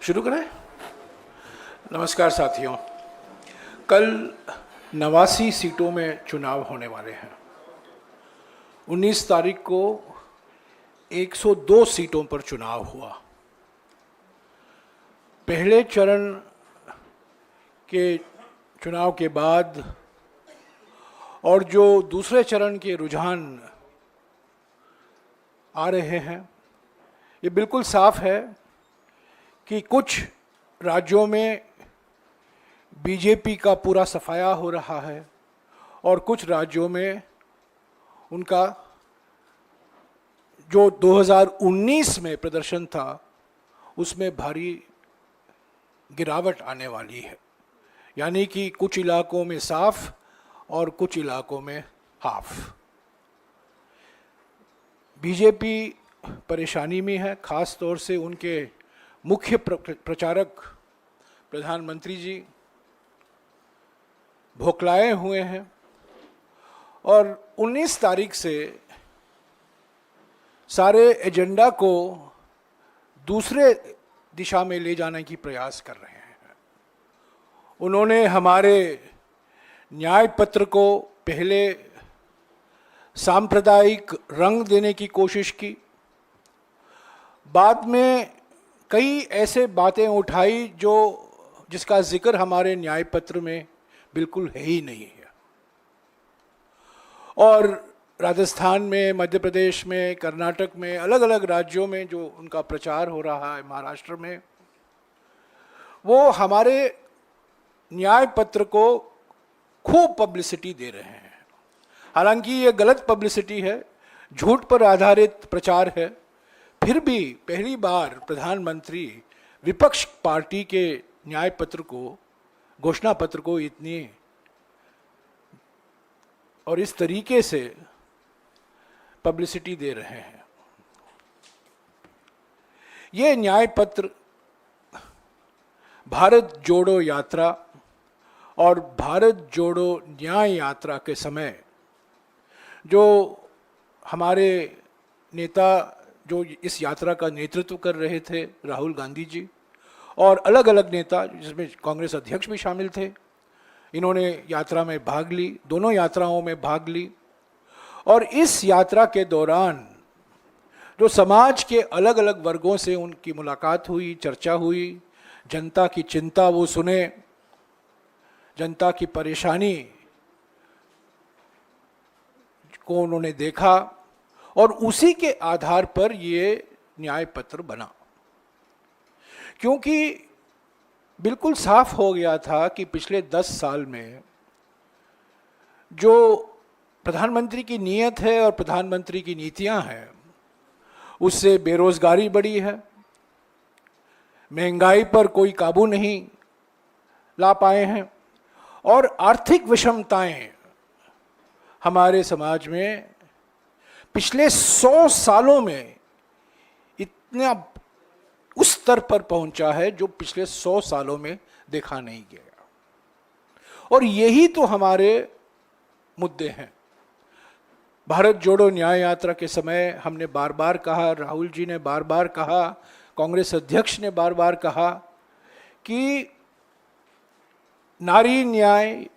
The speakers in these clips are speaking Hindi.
शुरू करें। नमस्कार साथियों, कल 89 सीटों में चुनाव होने वाले हैं। 19 तारीख को 102 सीटों पर चुनाव हुआ। पहले चरण के चुनाव के बाद और जो दूसरे चरण के रुझान आ रहे हैं, ये बिल्कुल साफ है कि कुछ राज्यों में बीजेपी का पूरा सफाया हो रहा है और कुछ राज्यों में उनका जो 2019 में प्रदर्शन था उसमें भारी गिरावट आने वाली है। यानी कि कुछ इलाकों में साफ और कुछ इलाकों में हाफ। बीजेपी परेशानी में है, खास तौर से उनके मुख्य प्रचारक प्रधानमंत्री जी भोखलाए हुए हैं और 19 तारीख से सारे एजेंडा को दूसरे दिशा में ले जाने की प्रयास कर रहे हैं। उन्होंने हमारे न्याय पत्र को पहले सांप्रदायिक रंग देने की कोशिश की, बाद में कई ऐसे बातें उठाई जिसका जिक्र हमारे न्याय पत्र में बिल्कुल है ही नहीं है। और राजस्थान में, मध्य प्रदेश में, कर्नाटक में, अलग अलग राज्यों में जो उनका प्रचार हो रहा है, महाराष्ट्र में, वो हमारे न्याय पत्र को खूब पब्लिसिटी दे रहे हैं। हालांकि ये गलत पब्लिसिटी है, झूठ पर आधारित प्रचार है। फिर भी पहली बार प्रधानमंत्री विपक्ष पार्टी के न्याय पत्र को, घोषणा पत्र को इतनी और इस तरीके से पब्लिसिटी दे रहे हैं। ये न्याय पत्र भारत जोड़ो यात्रा और भारत जोड़ो न्याय यात्रा के समय जो हमारे नेता जो इस यात्रा का नेतृत्व कर रहे थे, राहुल गांधी जी, और अलग अलग नेता जिसमें कांग्रेस अध्यक्ष भी शामिल थे, इन्होंने यात्रा में भाग ली, दोनों यात्राओं में भाग ली। और इस यात्रा के दौरान जो समाज के अलग अलग वर्गों से उनकी मुलाकात हुई, चर्चा हुई, जनता की चिंता वो सुने, जनता की परेशानी को उन्होंने देखा और उसी के आधार पर ये न्याय पत्र बना। क्योंकि बिल्कुल साफ हो गया था कि पिछले 10 साल में जो प्रधानमंत्री की नीयत है और प्रधानमंत्री की नीतियां हैं, उससे बेरोजगारी बढ़ी है, महंगाई पर कोई काबू नहीं ला पाए हैं और आर्थिक विषमताएं हमारे समाज में पिछले 100 सालों में इतना उस स्तर पर पहुंचा है जो पिछले 100 सालों में देखा नहीं गया। और यही तो हमारे मुद्दे हैं। भारत जोड़ो न्याय यात्रा के समय हमने बार बार कहा, राहुल जी ने बार बार कहा, कांग्रेस अध्यक्ष ने बार बार कहा कि नारी न्याय,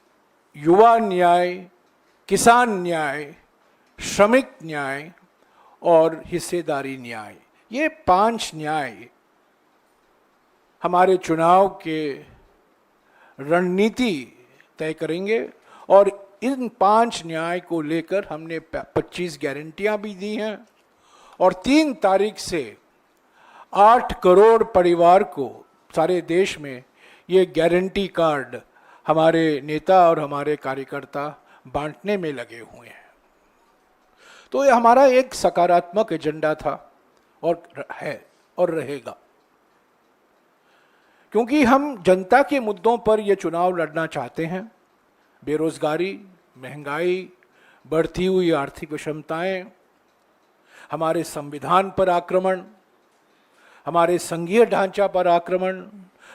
युवा न्याय, किसान न्याय, श्रमिक न्याय और हिस्सेदारी न्याय, ये 5 न्याय हमारे चुनाव के रणनीति तय करेंगे। और इन 5 न्याय को लेकर हमने 25 गारंटियां भी दी हैं और 3 तारीख से 8 करोड़ परिवार को सारे देश में ये गारंटी कार्ड हमारे नेता और हमारे कार्यकर्ता बांटने में लगे हुए हैं। तो ये हमारा एक सकारात्मक एजेंडा था और है और रहेगा, क्योंकि हम जनता के मुद्दों पर ये चुनाव लड़ना चाहते हैं। बेरोजगारी, महंगाई, बढ़ती हुई आर्थिक विषमताएं, हमारे संविधान पर आक्रमण, हमारे संघीय ढांचा पर आक्रमण,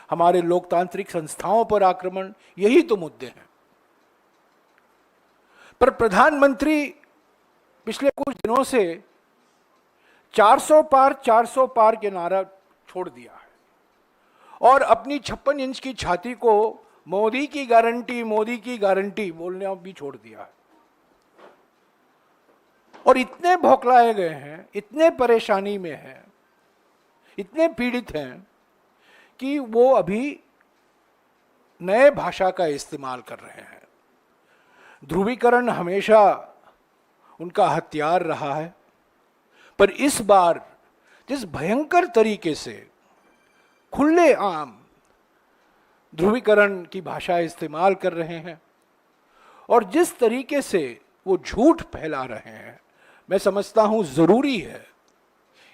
हमारे लोकतांत्रिक संस्थाओं पर आक्रमण, यही तो मुद्दे हैं। पर प्रधानमंत्री पिछले कुछ दिनों से 400 पार के नारा छोड़ दिया है और अपनी 56 इंच की छाती को मोदी की गारंटी बोलने भी छोड़ दिया है। और इतने भौखलाए गए हैं, इतने परेशानी में हैं, इतने पीड़ित हैं कि वो अभी नए भाषा का इस्तेमाल कर रहे हैं। ध्रुवीकरण हमेशा उनका हथियार रहा है, पर इस बार जिस भयंकर तरीके से खुले आम ध्रुवीकरण की भाषा इस्तेमाल कर रहे हैं और जिस तरीके से वो झूठ फैला रहे हैं, मैं समझता हूं जरूरी है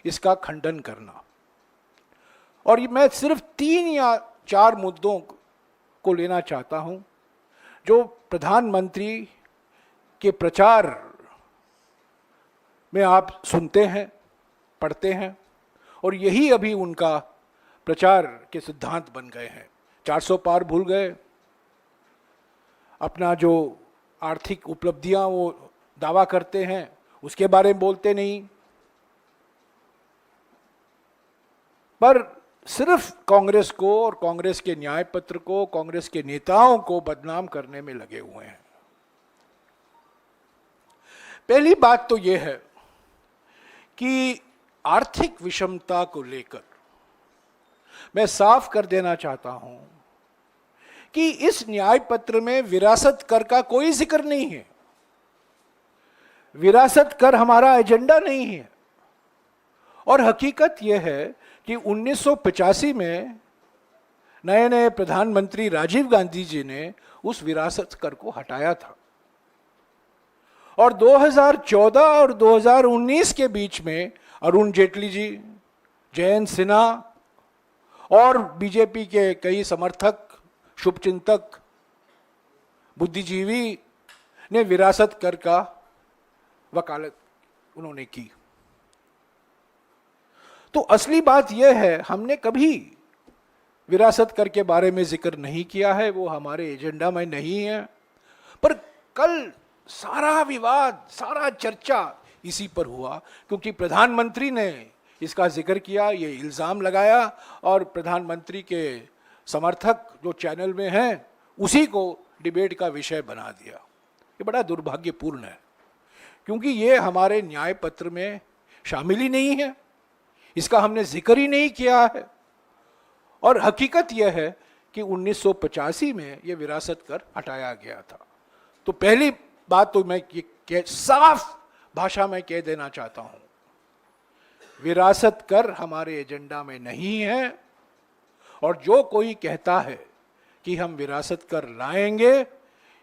इसका खंडन करना। और मैं सिर्फ 3 या 4 मुद्दों को लेना चाहता हूं जो प्रधानमंत्री के प्रचार में आप सुनते हैं, पढ़ते हैं, और यही अभी उनका प्रचार के सिद्धांत बन गए हैं। 400 पार भूल गए, अपना जो आर्थिक उपलब्धियां वो दावा करते हैं उसके बारे में बोलते नहीं, पर सिर्फ कांग्रेस को और कांग्रेस के न्याय पत्र को, कांग्रेस के नेताओं को बदनाम करने में लगे हुए हैं। पहली बात तो यह है कि आर्थिक विषमता को लेकर मैं साफ कर देना चाहता हूं कि इस न्याय पत्र में विरासत कर का कोई जिक्र नहीं है। विरासत कर हमारा एजेंडा नहीं है। और हकीकत यह है कि 1985 में नए नए प्रधानमंत्री राजीव गांधी जी ने उस विरासत कर को हटाया था, और 2014 और 2019 के बीच में अरुण जेटली जी, जयंत सिन्हा और बीजेपी के कई समर्थक, शुभचिंतक, बुद्धिजीवी ने विरासत कर का वकालत उन्होंने की। तो असली बात यह है, हमने कभी विरासत कर के बारे में जिक्र नहीं किया है, वो हमारे एजेंडा में नहीं है। पर कल सारा विवाद, सारा चर्चा इसी पर हुआ क्योंकि प्रधानमंत्री ने इसका जिक्र किया, ये इल्ज़ाम लगाया, और प्रधानमंत्री के समर्थक जो चैनल में हैं उसी को डिबेट का विषय बना दिया। ये बड़ा दुर्भाग्यपूर्ण है क्योंकि ये हमारे न्याय पत्र में शामिल ही नहीं है, इसका हमने जिक्र ही नहीं किया है। और हकीकत यह है कि 1985 में यह विरासत कर हटाया गया था। तो पहली बात तो मैं साफ भाषा में कह देना चाहता हूं, विरासत कर हमारे एजेंडा में नहीं है। और जो कोई कहता है कि हम विरासत कर लाएंगे,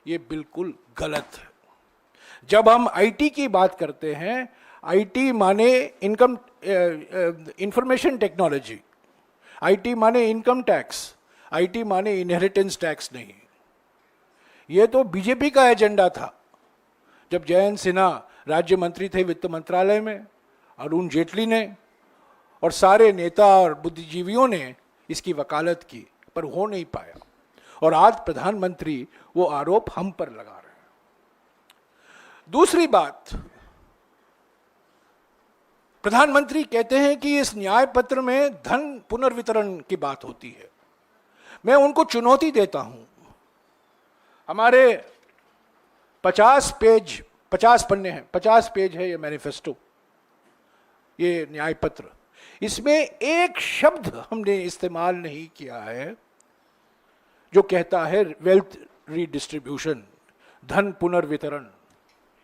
ये बिल्कुल गलत है। जब हम आईटी की बात करते हैं, आईटी माने इंफॉर्मेशन टेक्नोलॉजी, आईटी माने इनकम टैक्स, आईटी माने इनहेरिटेंस टैक्स नहीं। ये तो बीजेपी का एजेंडा था। जब जयंत सिन्हा राज्य मंत्री थे वित्त मंत्रालय में, अरुण जेटली ने और सारे नेता और बुद्धिजीवियों ने इसकी वकालत की, पर हो नहीं पाया। और आज प्रधानमंत्री वो आरोप हम पर लगा रहे हैं। दूसरी बात, प्रधानमंत्री कहते हैं कि इस न्याय पत्र में धन पुनर्वितरण की बात होती है। मैं उनको चुनौती देता हूं। हमारे 50 पन्ने हैं, 50 पेज है ये मैनिफेस्टो, ये न्याय पत्र। इसमें एक शब्द हमने इस्तेमाल नहीं किया है जो कहता है वेल्थ रीडिस्ट्रीब्यूशन, धन पुनर्वितरण।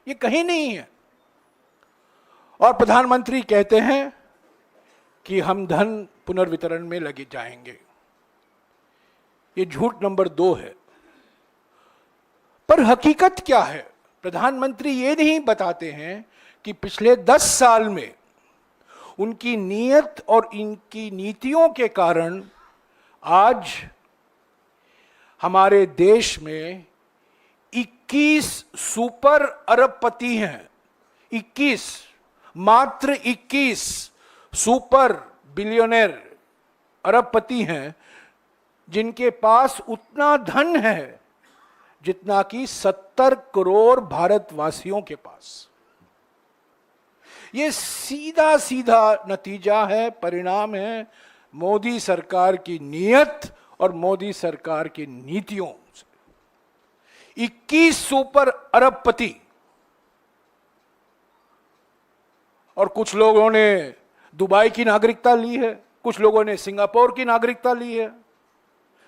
ये कहीं नहीं है। और प्रधानमंत्री कहते हैं कि हम धन पुनर्वितरण में लगे जाएंगे। ये झूठ नंबर 2 है। पर हकीकत क्या है? प्रधानमंत्री ये नहीं बताते हैं कि पिछले 10 साल में उनकी नीयत और इनकी नीतियों के कारण आज हमारे देश में 21 सुपर अरबपति हैं। 21, मात्र 21 सुपर बिलियनर अरबपति हैं जिनके पास उतना धन है जितना कि 70 करोड़ भारतवासियों के पास। ये सीधा सीधा नतीजा है, परिणाम है मोदी सरकार की नीयत और मोदी सरकार की नीतियों से 21 सुपर अरबपति, और कुछ लोगों ने दुबई की नागरिकता ली है, कुछ लोगों ने सिंगापुर की नागरिकता ली है,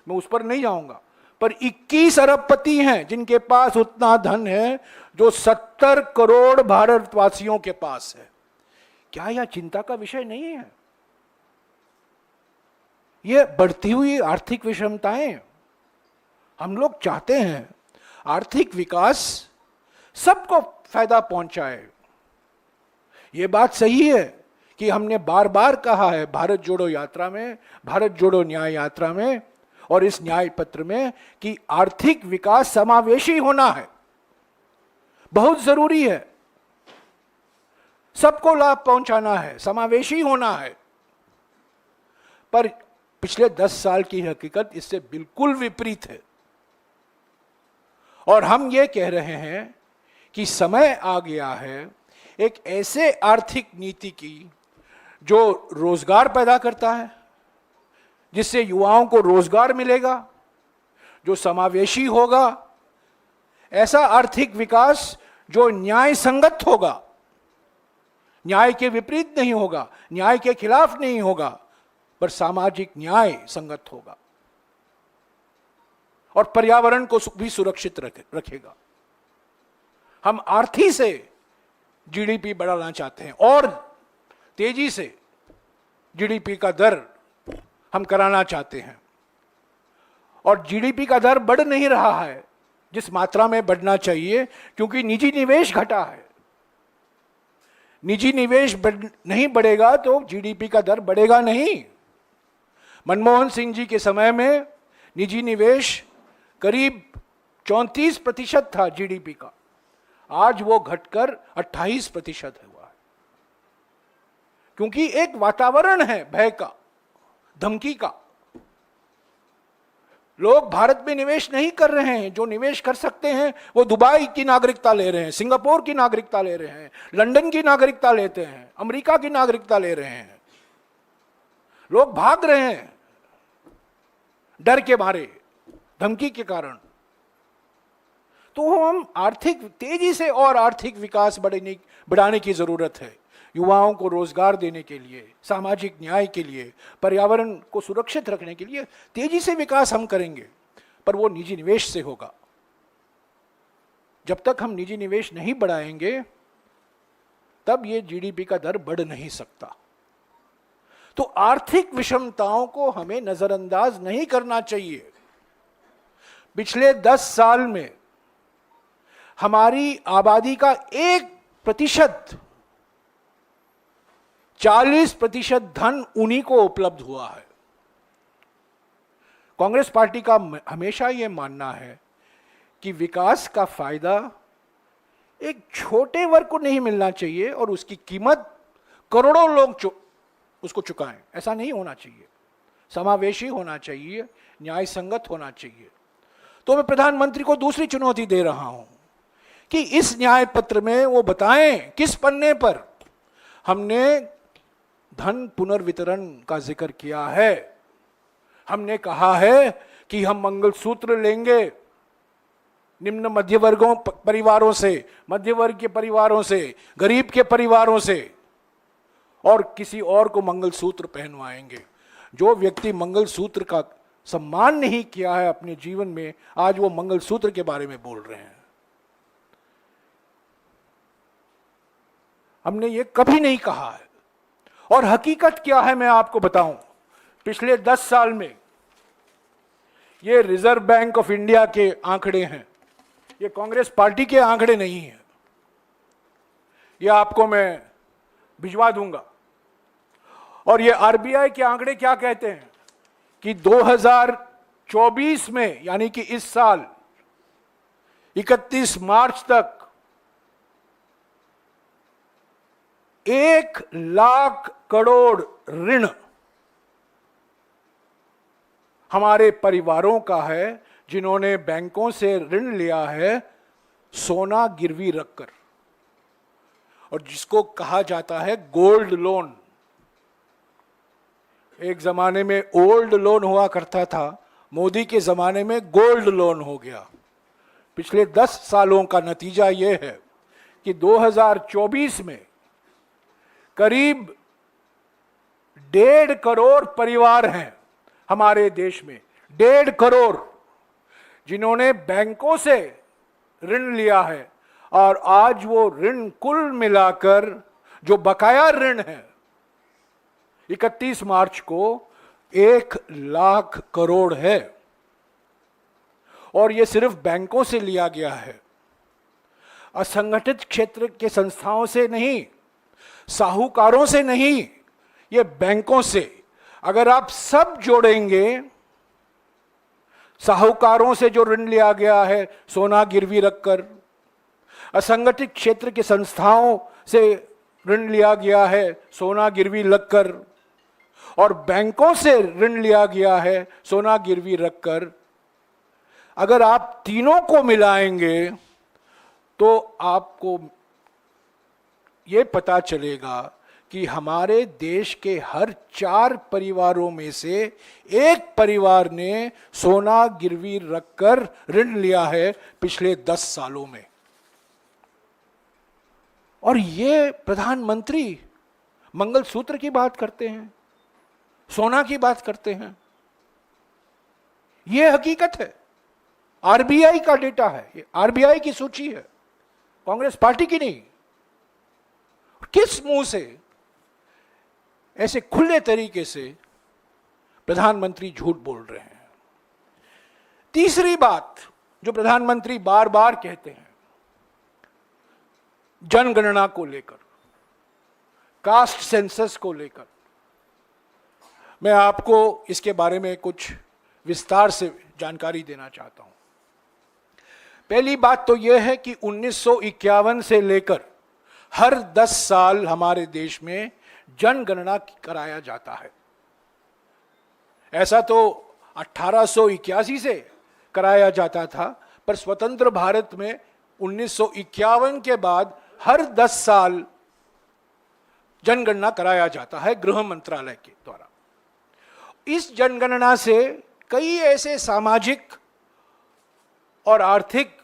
मैं उस पर नहीं जाऊंगा, पर 21 अरबपति हैं जिनके पास उतना धन है जो 70 करोड़ भारतवासियों के पास है। क्या यह चिंता का विषय नहीं है? यह बढ़ती हुई आर्थिक विषमताएं, हम लोग चाहते हैं आर्थिक विकास सबको फायदा पहुंचाए। यह बात सही है कि हमने बार बार कहा है भारत जोड़ो यात्रा में, भारत जोड़ो न्याय यात्रा में और इस न्याय पत्र में कि आर्थिक विकास समावेशी होना है, बहुत जरूरी है, सबको लाभ पहुंचाना है, समावेशी होना है। पर पिछले 10 साल की हकीकत इससे बिल्कुल विपरीत है और हम ये कह रहे हैं कि समय आ गया है एक ऐसे आर्थिक नीति की जो रोजगार पैदा करता है, जिससे युवाओं को रोजगार मिलेगा, जो समावेशी होगा, ऐसा आर्थिक विकास जो न्याय संगत होगा, न्याय के विपरीत नहीं होगा, न्याय के खिलाफ नहीं होगा, पर सामाजिक न्याय संगत होगा और पर्यावरण को भी सुरक्षित रखेगा। हम आर्थिक से जीडीपी बढ़ाना चाहते हैं और तेजी से जीडीपी का दर हम कराना चाहते हैं, और जीडीपी का दर बढ़ नहीं रहा है जिस मात्रा में बढ़ना चाहिए, क्योंकि निजी निवेश घटा है। निजी निवेश नहीं बढ़ेगा तो जीडीपी का दर बढ़ेगा नहीं। मनमोहन सिंह जी के समय में निजी निवेश करीब 34% था जीडीपी का, आज वो घटकर 28% हुआ है, क्योंकि एक वातावरण है भय का, धमकी का। लोग भारत में निवेश नहीं कर रहे हैं, जो निवेश कर सकते हैं वो दुबई की नागरिकता ले रहे हैं, सिंगापुर की नागरिकता ले रहे हैं, लंदन की नागरिकता लेते हैं, अमेरिका की नागरिकता ले रहे हैं। लोग भाग रहे हैं डर के मारे, धमकी के कारण। तो हम आर्थिक तेजी से और आर्थिक विकास बढ़ाने की जरूरत है, युवाओं को रोजगार देने के लिए, सामाजिक न्याय के लिए, पर्यावरण को सुरक्षित रखने के लिए तेजी से विकास हम करेंगे, पर वो निजी निवेश से होगा। जब तक हम निजी निवेश नहीं बढ़ाएंगे तब ये जीडीपी का दर बढ़ नहीं सकता। तो आर्थिक विषमताओं को हमें नजरअंदाज नहीं करना चाहिए। पिछले 10 साल में हमारी आबादी का 1%, 40% धन उन्हीं को उपलब्ध हुआ है। कांग्रेस पार्टी का हमेशा यह मानना है कि विकास का फायदा एक छोटे वर्ग को नहीं मिलना चाहिए और उसकी कीमत करोड़ों लोग उसको चुकाएं। ऐसा नहीं होना चाहिए, समावेशी होना चाहिए, न्याय संगत होना चाहिए। तो मैं प्रधानमंत्री को दूसरी चुनौती दे रहा हूं कि इस न्याय पत्र में वो बताएं किस पन्ने पर हमने धन पुनर्वितरण का जिक्र किया है। हमने कहा है कि हम मंगलसूत्र लेंगे निम्न मध्य वर्गों परिवारों से, मध्य वर्ग के परिवारों से, गरीब के परिवारों से, और किसी और को मंगलसूत्र पहनवाएंगे। जो व्यक्ति मंगलसूत्र का सम्मान नहीं किया है अपने जीवन में, आज वो मंगलसूत्र के बारे में बोल रहे हैं। हमने ये कभी नहीं कहा है। और हकीकत क्या है मैं आपको बताऊं, पिछले 10 साल में ये रिजर्व बैंक ऑफ इंडिया के आंकड़े हैं, ये कांग्रेस पार्टी के आंकड़े नहीं हैं। ये आपको मैं भिजवा दूंगा। और ये आरबीआई के आंकड़े क्या कहते हैं कि 2024 में, यानी कि इस साल 31 मार्च तक 1 लाख करोड़ ऋण हमारे परिवारों का है जिन्होंने बैंकों से ऋण लिया है सोना गिरवी रखकर, और जिसको कहा जाता है गोल्ड लोन। एक जमाने में ओल्ड लोन हुआ करता था, मोदी के जमाने में गोल्ड लोन हो गया। पिछले 10 सालों का नतीजा यह है कि 2024 में करीब 1.5 करोड़ परिवार हैं हमारे देश में, 1.5 करोड़, जिन्होंने बैंकों से ऋण लिया है, और आज वो ऋण कुल मिलाकर जो बकाया ऋण है 31 मार्च को 1 लाख करोड़ है। और ये सिर्फ बैंकों से लिया गया है, असंगठित क्षेत्र के संस्थाओं से नहीं, साहूकारों से नहीं, ये बैंकों से। अगर आप सब जोड़ेंगे, साहूकारों से जो ऋण लिया गया है सोना गिरवी रखकर, असंगठित क्षेत्र के संस्थाओं से ऋण लिया गया है सोना गिरवी रखकर, और बैंकों से ऋण लिया गया है सोना गिरवी रखकर, अगर आप तीनों को मिलाएंगे तो आपको ये पता चलेगा कि हमारे देश के हर 4 परिवारों में से एक परिवार ने सोना गिरवी रखकर ऋण लिया है पिछले 10 सालों में। और ये प्रधानमंत्री मंगलसूत्र की बात करते हैं, सोना की बात करते हैं। यह हकीकत है, आरबीआई का डेटा है, ये आरबीआई की सूची है, कांग्रेस पार्टी की नहीं। किस मुंह से ऐसे खुले तरीके से प्रधानमंत्री झूठ बोल रहे हैं? तीसरी बात जो प्रधानमंत्री बार बार कहते हैं, जनगणना को लेकर, कास्ट सेंसस को लेकर, मैं आपको इसके बारे में कुछ विस्तार से जानकारी देना चाहता हूं। पहली बात तो यह है कि 1951 से लेकर हर 10 साल हमारे देश में जनगणना कराया जाता है। ऐसा तो 1881 से कराया जाता था, पर स्वतंत्र भारत में 1951 के बाद हर 10 साल जनगणना कराया जाता है गृह मंत्रालय के द्वारा। इस जनगणना से कई ऐसे सामाजिक और आर्थिक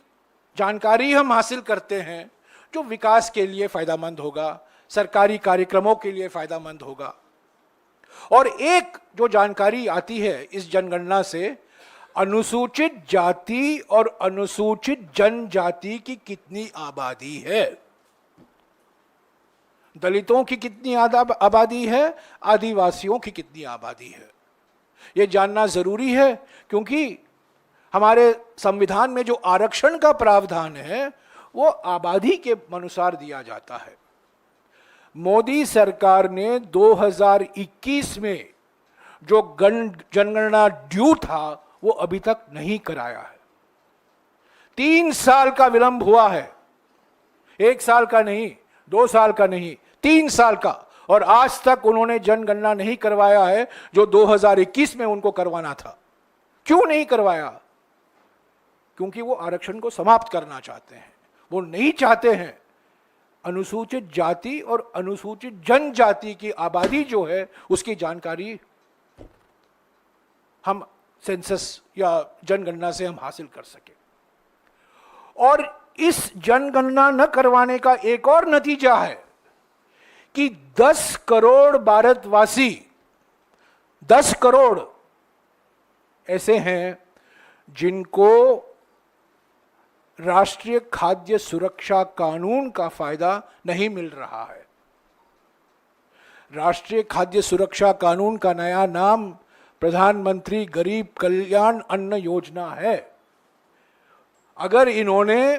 जानकारी हम हासिल करते हैं जो विकास के लिए फायदेमंद होगा, सरकारी कार्यक्रमों के लिए फायदेमंद होगा। और एक जो जानकारी आती है इस जनगणना से, अनुसूचित जाति और अनुसूचित जनजाति की कितनी आबादी है, दलितों की कितनी आबादी है, आदिवासियों की कितनी आबादी है। यह जानना जरूरी है, क्योंकि हमारे संविधान में जो आरक्षण का प्रावधान है वो आबादी के अनुसार दिया जाता है। मोदी सरकार ने 2021 में जो जनगणना ड्यू था वो अभी तक नहीं कराया है। 3 साल का विलंब हुआ है, 1 साल का नहीं, 2 साल का नहीं, 3 साल का। और आज तक उन्होंने जनगणना नहीं करवाया है जो 2021 में उनको करवाना था। क्यों नहीं करवाया? क्योंकि वो आरक्षण को समाप्त करना चाहते हैं। वो नहीं चाहते हैं अनुसूचित जाति और अनुसूचित जनजाति की आबादी जो है उसकी जानकारी हम सेंसस या जनगणना से हम हासिल कर सके। और इस जनगणना न करवाने का एक और नतीजा है कि 10 करोड़ भारतवासी, 10 करोड़ ऐसे हैं जिनको राष्ट्रीय खाद्य सुरक्षा कानून का फायदा नहीं मिल रहा है। राष्ट्रीय खाद्य सुरक्षा कानून का नया नाम प्रधानमंत्री गरीब कल्याण अन्न योजना है। अगर इन्होंने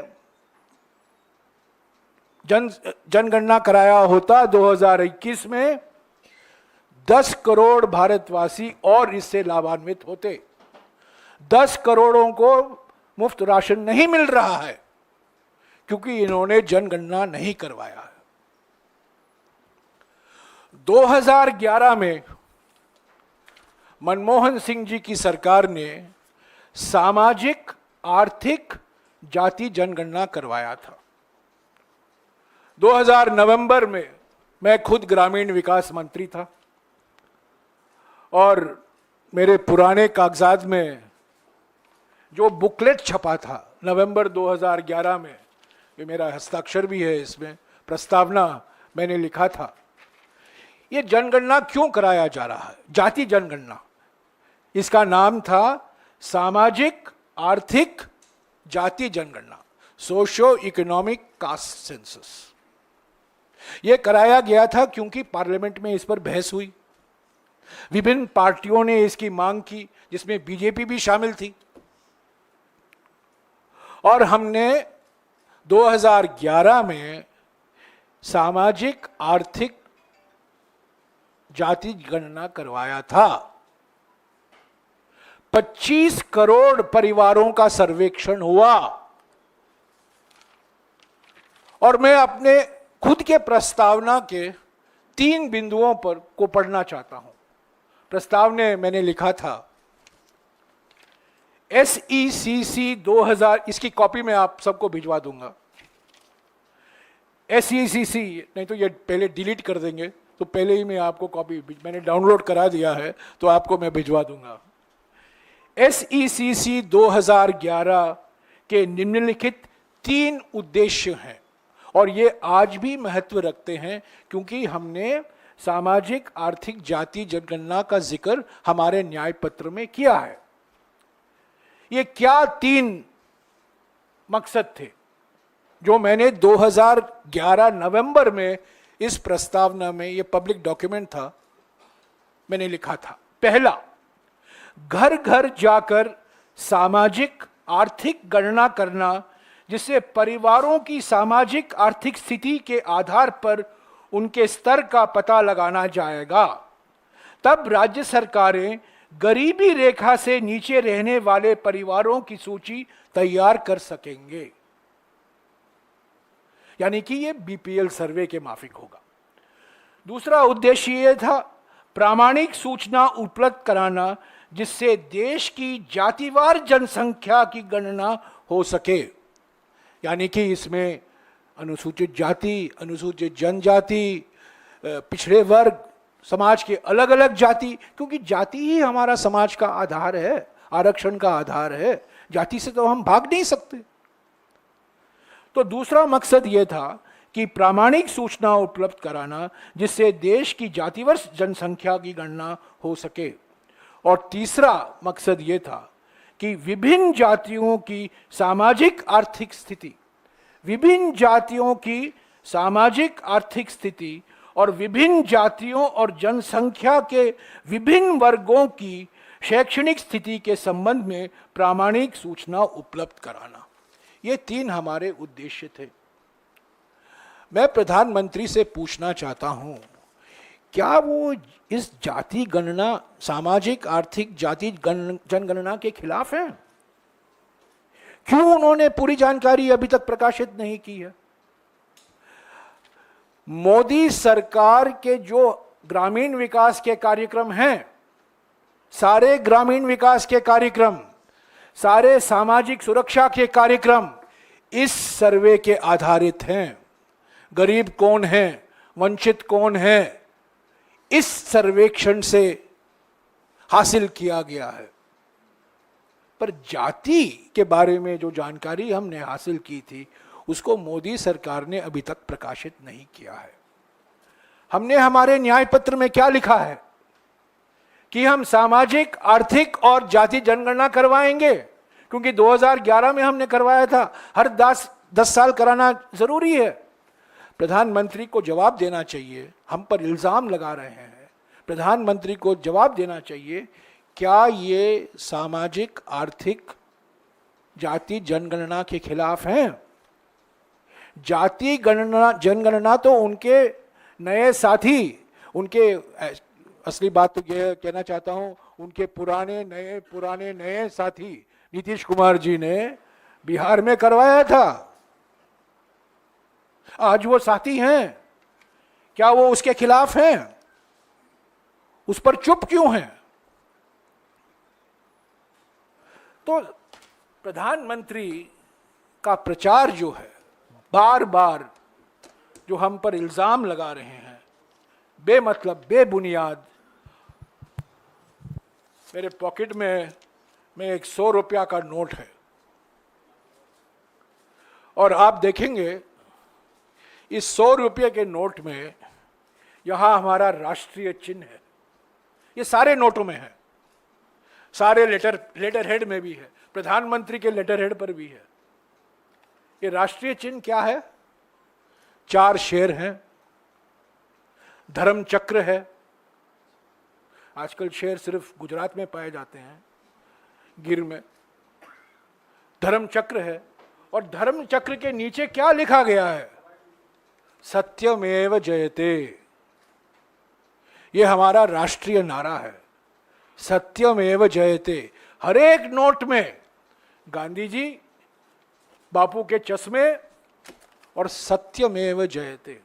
जनगणना कराया होता 2021 में, 10 करोड़ भारतवासी और इससे लाभान्वित होते। 10 करोड़ों को मुफ्त राशन नहीं मिल रहा है क्योंकि इन्होंने जनगणना नहीं करवाया है। 2011 में मनमोहन सिंह जी की सरकार ने सामाजिक आर्थिक जाति जनगणना करवाया था। 2000 नवंबर में मैं खुद ग्रामीण विकास मंत्री था और मेरे पुराने कागजात में जो बुकलेट छपा था नवंबर 2011 में, ये मेरा हस्ताक्षर भी है इसमें, प्रस्तावना मैंने लिखा था, ये जनगणना क्यों कराया जा रहा है, जाति जनगणना। इसका नाम था सामाजिक आर्थिक जाति जनगणना, सोशियो इकोनॉमिक कास्ट सेंसस। यह कराया गया था क्योंकि पार्लियामेंट में इस पर बहस हुई, विभिन्न पार्टियों ने इसकी मांग की, जिसमें बीजेपी भी शामिल थी, और हमने 2011 में सामाजिक आर्थिक जाति गणना करवाया था। 25 करोड़ परिवारों का सर्वेक्षण हुआ, और मैं अपने खुद के प्रस्तावना के 3 बिंदुओं पर को पढ़ना चाहता हूं। प्रस्तावना मैंने लिखा था SECC 2000, इसकी कॉपी मैं आप सबको भिजवा दूंगा। SECC नहीं तो ये पहले डिलीट कर देंगे, तो पहले ही मैं आपको कॉपी, मैंने डाउनलोड करा दिया है तो आपको मैं भिजवा दूंगा। SECC 2011 के निम्नलिखित 3 उद्देश्य हैं, और ये आज भी महत्व रखते हैं क्योंकि हमने सामाजिक आर्थिक जाति जनगणना का जिक्र हमारे न्याय पत्र में किया है। ये क्या 3 मकसद थे जो मैंने 2011 नवंबर में इस प्रस्तावना में, ये पब्लिक डॉक्यूमेंट था, मैंने लिखा था। पहला, घर घर जाकर सामाजिक आर्थिक गणना करना, जिससे परिवारों की सामाजिक आर्थिक स्थिति के आधार पर उनके स्तर का पता लगाना जाएगा। तब राज्य सरकारें गरीबी रेखा से नीचे रहने वाले परिवारों की सूची तैयार कर सकेंगे, यानी कि ये बीपीएल सर्वे के माफिक होगा। दूसरा उद्देश्य यह था प्रामाणिक सूचना उपलब्ध कराना, जिससे देश की जातिवार जनसंख्या की गणना हो सके, यानी कि इसमें अनुसूचित जाति, अनुसूचित जनजाति, पिछड़े वर्ग, समाज के अलग अलग जाति, क्योंकि जाति ही हमारा समाज का आधार है, आरक्षण का आधार है, जाति से तो हम भाग नहीं सकते। तो दूसरा मकसद यह था कि प्रामाणिक सूचना उपलब्ध कराना, जिससे देश की जातिवार जनसंख्या की गणना हो सके। और तीसरा मकसद यह था कि विभिन्न जातियों की सामाजिक आर्थिक स्थिति, विभिन्न जातियों की सामाजिक आर्थिक स्थिति और विभिन्न जातियों और जनसंख्या के विभिन्न वर्गों की शैक्षणिक स्थिति के संबंध में प्रामाणिक सूचना उपलब्ध कराना, ये 3 हमारे उद्देश्य थे। मैं प्रधानमंत्री से पूछना चाहता हूं, क्या वो इस जाति गणना, सामाजिक आर्थिक जाति जनगणना के खिलाफ हैं? क्यों उन्होंने पूरी जानकारी अभी तक प्रकाशित नहीं की है? मोदी सरकार के जो ग्रामीण विकास के कार्यक्रम हैं, सारे ग्रामीण विकास के कार्यक्रम, सारे सामाजिक सुरक्षा के कार्यक्रम इस सर्वे के आधारित हैं। गरीब कौन है, वंचित कौन है, इस सर्वेक्षण से हासिल किया गया है। पर जाति के बारे में जो जानकारी हमने हासिल की थी, उसको मोदी सरकार ने अभी तक प्रकाशित नहीं किया है। हमने हमारे न्याय पत्र में क्या लिखा है कि हम सामाजिक आर्थिक और जाति जनगणना करवाएंगे, क्योंकि 2011 में हमने करवाया था, हर 10 साल कराना जरूरी है। प्रधानमंत्री को जवाब देना चाहिए, हम पर इल्जाम लगा रहे हैं, प्रधानमंत्री को जवाब देना चाहिए, क्या ये सामाजिक आर्थिक जाति जनगणना के खिलाफ हैं? जाति गणना जनगणना तो उनके नए साथी, उनके, असली बात तो यह कहना चाहता हूं, उनके पुराने नए साथी नीतीश कुमार जी ने बिहार में करवाया था। आज वो साथी हैं, क्या वो उसके खिलाफ हैं? उस पर चुप क्यों हैं? तो प्रधानमंत्री का प्रचार जो है, बार बार जो हम पर इल्जाम लगा रहे हैं, बेमतलब बेबुनियाद, मेरे पॉकेट में एक 100 रुपया का नोट है, और आप देखेंगे इस 100 रुपये के नोट में यहां हमारा राष्ट्रीय चिन्ह है। ये सारे नोटों में है, सारे लेटर हेड में भी है, प्रधानमंत्री के लेटर हेड पर भी है। ये राष्ट्रीय चिन्ह क्या है? 4 शेर हैं, धर्म चक्र है। आजकल शेर सिर्फ गुजरात में पाए जाते हैं, गिर में। धर्म चक्र है, और धर्म चक्र के नीचे क्या लिखा गया है? सत्यमेव जयते। ये हमारा राष्ट्रीय नारा है, सत्यमेव जयते। हर एक नोट में गांधी जी, बापू के चश्मे और सत्यमेव जयते।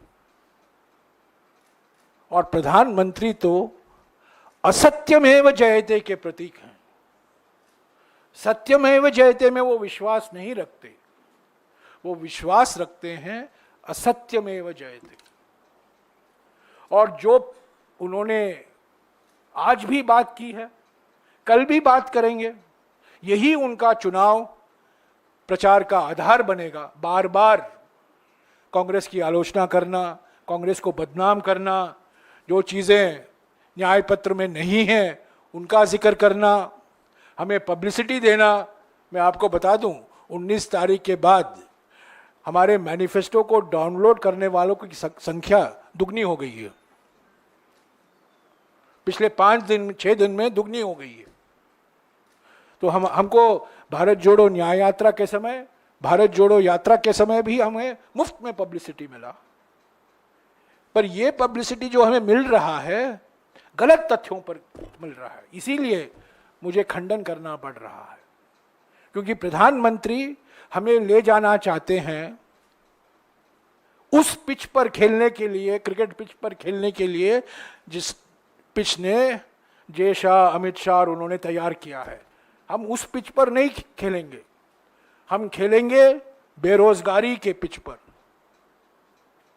और प्रधानमंत्री तो असत्यमेव जयते के प्रतीक हैं। सत्यमेव जयते में वो विश्वास नहीं रखते, वो विश्वास रखते हैं असत्यमेव जयते। और जो उन्होंने आज भी बात की है, कल भी बात करेंगे, यही उनका चुनाव प्रचार का आधार बनेगा। बार बार कांग्रेस की आलोचना करना, कांग्रेस को बदनाम करना, जो चीज़ें न्याय पत्र में नहीं हैं उनका जिक्र करना, हमें पब्लिसिटी देना। मैं आपको बता दूं, 19 तारीख के बाद हमारे मैनिफेस्टो को डाउनलोड करने वालों की संख्या दुगनी हो गई है। पिछले 6 दिन में दुगनी हो गई है। तो हमको भारत जोड़ो न्याय यात्रा के समय, भारत जोड़ो यात्रा के समय भी हमें मुफ्त में पब्लिसिटी मिला। पर यह पब्लिसिटी जो हमें मिल रहा है, गलत तथ्यों पर मिल रहा है। इसीलिए मुझे खंडन करना पड़ रहा है, क्योंकि प्रधानमंत्री हमें ले जाना चाहते हैं उस पिच पर खेलने के लिए, क्रिकेट पिच पर खेलने के लिए जिस पिच ने जय शाह, अमित शाह और उन्होंने तैयार किया है। हम उस पिच पर नहीं खेलेंगे, हम खेलेंगे बेरोजगारी के पिच पर,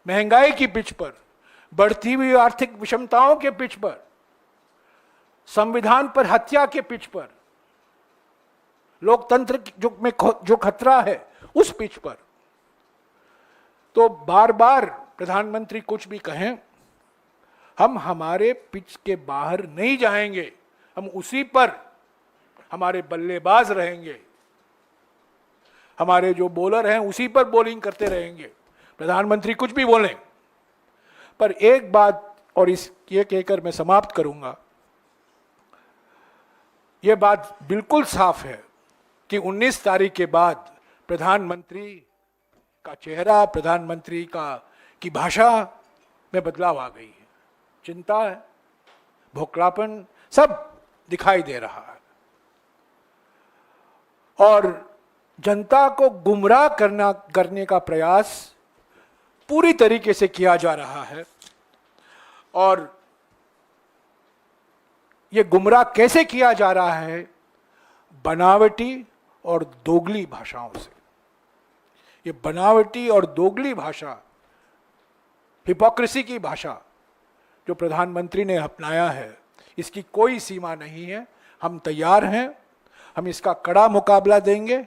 महंगाई की पिच पर, बढ़ती हुई आर्थिक विषमताओं के पिच पर, संविधान पर हत्या के पिच पर, लोकतंत्र में जो खतरा है उस पिच पर। तो बार बार प्रधानमंत्री कुछ भी कहें, हम हमारे पिच के बाहर नहीं जाएंगे, हम उसी पर हमारे बल्लेबाज रहेंगे, हमारे जो बॉलर हैं उसी पर बॉलिंग करते रहेंगे। प्रधानमंत्री कुछ भी बोलें। पर एक बात और ये कहकर मैं समाप्त करूंगा, यह बात बिल्कुल साफ है कि 19 तारीख के बाद प्रधानमंत्री का चेहरा, प्रधानमंत्री की भाषा में बदलाव आ गई है। चिंता है, भोकलापन सब दिखाई दे रहा है, और जनता को गुमराह करने का प्रयास पूरी तरीके से किया जा रहा है। और यह गुमराह कैसे किया जा रहा है? बनावटी और दोगली भाषाओं से। ये बनावटी और दोगली भाषा, हिपोक्रेसी की भाषा जो प्रधानमंत्री ने अपनाया है, इसकी कोई सीमा नहीं है। हम तैयार हैं, हम इसका कड़ा मुकाबला देंगे।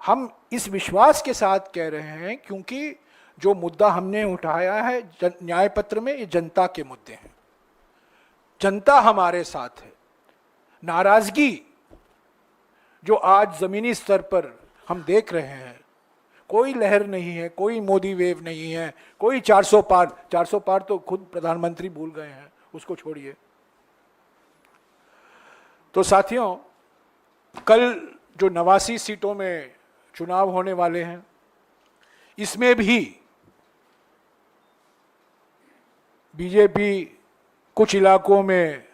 हम इस विश्वास के साथ कह रहे हैं, क्योंकि जो मुद्दा हमने उठाया है न्याय पत्र में, ये जनता के मुद्दे हैं। जनता हमारे साथ है। नाराजगी जो आज जमीनी स्तर पर हम देख रहे हैं, कोई लहर नहीं है, कोई मोदी वेव नहीं है, कोई 400 पार तो खुद प्रधानमंत्री भूल गए हैं, उसको छोड़िए। तो साथियों, कल जो 89 सीटों में चुनाव होने वाले हैं, इसमें भी बीजेपी कुछ इलाकों में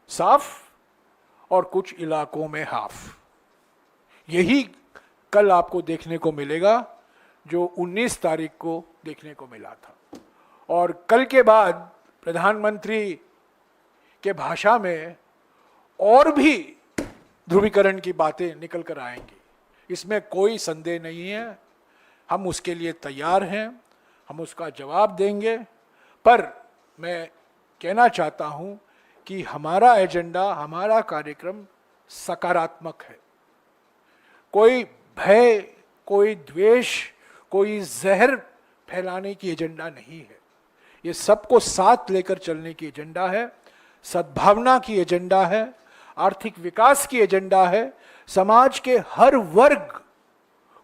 साफ और कुछ इलाकों में हाफ, यही कल आपको देखने को मिलेगा जो 19 तारीख को देखने को मिला था। और कल के बाद प्रधानमंत्री के भाषा में और भी ध्रुवीकरण की बातें निकल कर आएंगी, इसमें कोई संदेह नहीं है। हम उसके लिए तैयार हैं, हम उसका जवाब देंगे। पर मैं कहना चाहता हूं, कि हमारा एजेंडा, हमारा कार्यक्रम सकारात्मक है। कोई भय, कोई द्वेष, कोई जहर फैलाने की एजेंडा नहीं है। ये सबको साथ लेकर चलने की एजेंडा है, सद्भावना की एजेंडा है, आर्थिक विकास की एजेंडा है, समाज के हर वर्ग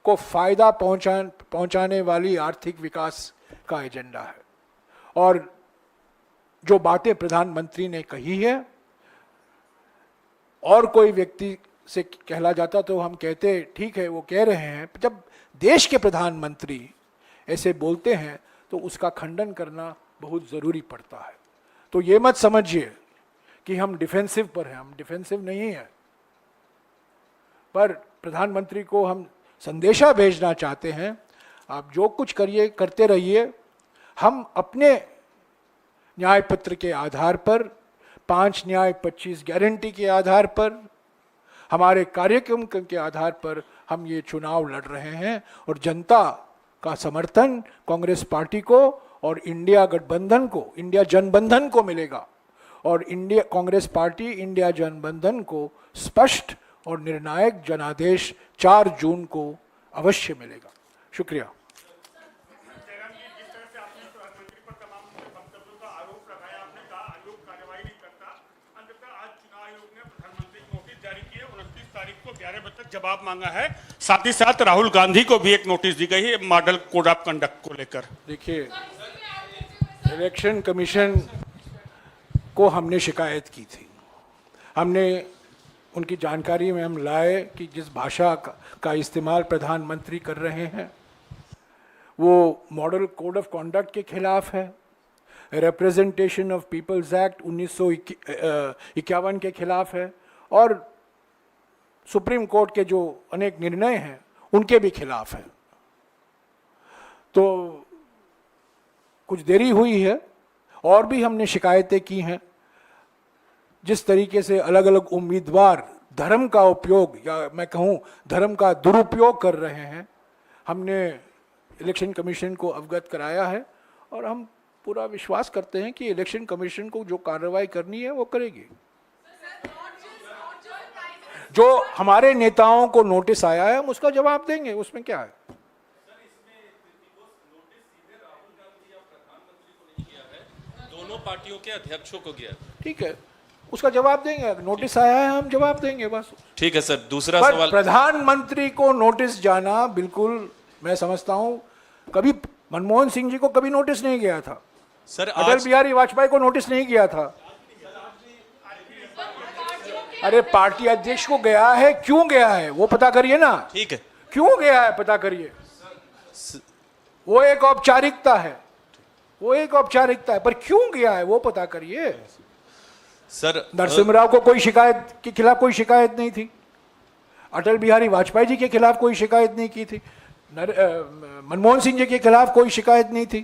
को फायदा पहुंचाने वाली आर्थिक विकास का एजेंडा है। और जो बातें प्रधानमंत्री ने कही है, और कोई व्यक्ति से कहला जाता तो हम कहते ठीक है वो कह रहे हैं, जब देश के प्रधानमंत्री ऐसे बोलते हैं तो उसका खंडन करना बहुत ज़रूरी पड़ता है। तो ये मत समझिए कि हम डिफेंसिव पर हैं, हम डिफेंसिव नहीं हैं, पर प्रधानमंत्री को हम संदेशा भेजना चाहते हैं, आप जो कुछ करिए करते रहिए, हम अपने न्याय पत्र के आधार पर, 5 न्याय 25 गारंटी के आधार पर, हमारे कार्यक्रम के आधार पर हम ये चुनाव लड़ रहे हैं और जनता का समर्थन कांग्रेस पार्टी को और इंडिया गठबंधन को, इंडिया जनबंधन को मिलेगा। और इंडिया कांग्रेस पार्टी इंडिया जनबंधन को स्पष्ट और निर्णायक जनादेश 4 जून को अवश्य मिलेगा। शुक्रिया। जवाब मांगा है, साथ ही साथ राहुल गांधी को भी एक नोटिस दी गई है मॉडल कोड ऑफ कंडक्ट को लेकर। देखिए, इलेक्शन कमीशन को हमने शिकायत की थी, हमने उनकी जानकारी में हम लाए कि जिस भाषा का इस्तेमाल प्रधानमंत्री कर रहे हैं वो मॉडल कोड ऑफ कंडक्ट के खिलाफ है, रिप्रेजेंटेशन ऑफ पीपल्स एक्ट 1951 के खिलाफ है, और सुप्रीम कोर्ट के जो अनेक निर्णय हैं उनके भी खिलाफ है। तो कुछ देरी हुई है, और भी हमने शिकायतें की हैं। जिस तरीके से अलग अलग उम्मीदवार धर्म का उपयोग, या मैं कहूँ धर्म का दुरुपयोग कर रहे हैं, हमने इलेक्शन कमीशन को अवगत कराया है, और हम पूरा विश्वास करते हैं कि इलेक्शन कमीशन को जो कार्रवाई करनी है वो करेगी। जो हमारे नेताओं को नोटिस आया है हम उसका जवाब देंगे, उसमें क्या है। दोनों पार्टियों के अध्यक्षों को गया, ठीक है, उसका जवाब देंगे। नोटिस आया है हम जवाब देंगे, बस। ठीक है सर। दूसरा पर सवाल, प्रधानमंत्री को नोटिस जाना, बिल्कुल मैं समझता हूं, कभी मनमोहन सिंह जी को कभी नोटिस नहीं गया था सर। अटल बिहारी वाजपेयी को नोटिस नहीं गया था। अरे पार्टी अध्यक्ष को गया है, क्यों गया है वो पता करिए ना। ठीक है, क्यों गया है पता करिए। वो एक औपचारिकता है, वो एक औपचारिकता है, पर क्यों गया है वो पता करिए। सर नरसिम्हा को कोई शिकायत के खिलाफ कोई शिकायत नहीं थी, अटल बिहारी वाजपेयी जी के खिलाफ कोई शिकायत नहीं की थी, मनमोहन सिंह जी के खिलाफ कोई शिकायत नहीं थी।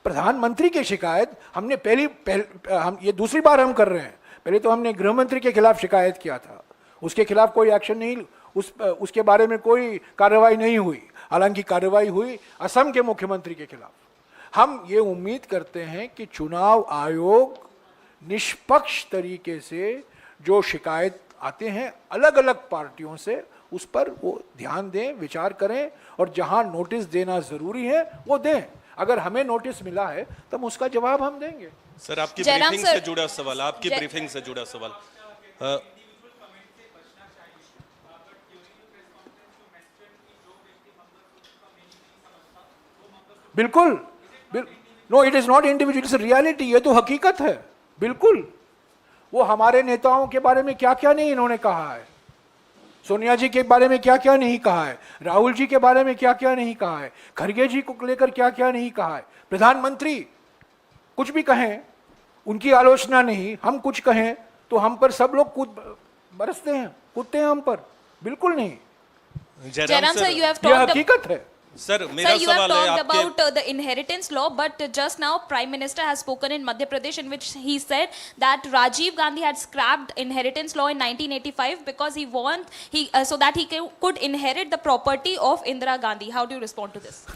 प्रधानमंत्री की शिकायत हमने हम ये दूसरी बार हम कर रहे हैं। पहले तो हमने गृह मंत्री के खिलाफ शिकायत किया था, उसके खिलाफ कोई एक्शन नहीं, उसके बारे में कोई कार्रवाई नहीं हुई। हालांकि कार्रवाई हुई असम के मुख्यमंत्री के खिलाफ। हम ये उम्मीद करते हैं कि चुनाव आयोग निष्पक्ष तरीके से जो शिकायत आते हैं अलग अलग पार्टियों से, उस पर वो ध्यान दें, विचार करें, और जहां नोटिस देना जरूरी है वो दें। अगर हमें नोटिस मिला है तब उसका जवाब हम देंगे। सर आपकी ब्रीफिंग से जुड़ा सवाल, आपकी ब्रीफिंग से जुड़ा सवाल। बिल्कुल, no it is not individual, it's reality, ये तो हकीकत है। बिल्कुल, वो हमारे नेताओं के बारे में क्या क्या नहीं इन्होंने कहा है, सोनिया जी के बारे में क्या क्या नहीं कहा है, राहुल जी के बारे में क्या क्या नहीं कहा है, खड़गे जी को लेकर क्या क्या नहीं कहा है। प्रधानमंत्री कुछ भी कहें, उनकी आलोचना नहीं, हम कुछ कहें तो हम पर सब लोग बरसते हैं, कूदते हैं हम पर। बिल्कुल नहीं, जयराम सर, you have ये talked हकीकत है। सर Sir, मेरा you have सवाल है talked आपके about the inheritance law, but just now Prime Minister has spoken in Madhya Pradesh, in which he said that Rajiv Gandhi had scrapped inheritance law in 1985 because so that he could inherit the property of Indira Gandhi. How do you respond to this?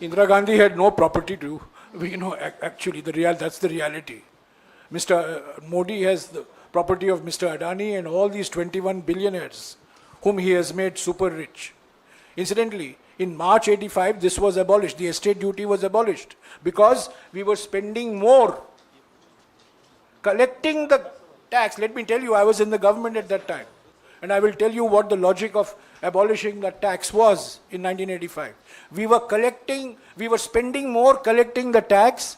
Indira Gandhi had no property to, actually that's the reality. Mr. Modi has the property of Mr. Adani and all these 21 billionaires whom he has made super rich. Incidentally, in March 85, this was abolished. The estate duty was abolished because we were spending more collecting the tax. Let me tell you, I was in the government at that time. And I will tell you what the logic of abolishing the tax was in 1985. We were spending more collecting the tax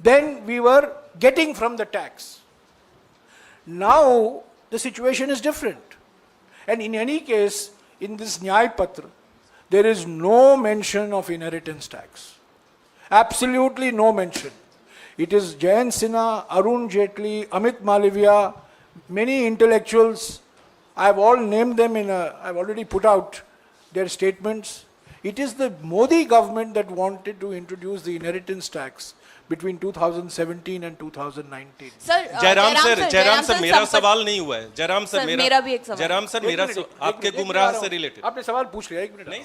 than we were getting from the tax. Now, the situation is different. And in any case, in this Nyay Patra, there is no mention of inheritance tax. Absolutely no mention. It is Jayant Sinha, Arun Jaitley, Amit Malviya, many intellectuals. I have all named them I've already put out their statements. It is the Modi government that wanted to introduce the inheritance tax between 2017 and 2019. Sir Jairam sir मेरा सवाल नहीं हुआ है। जयराम सर मेरा भी एक सवाल। जयराम सर मेरा आपके गुमराह से रिलेटेड। आपने सवाल पूछ लिया, एक मिनट। नहीं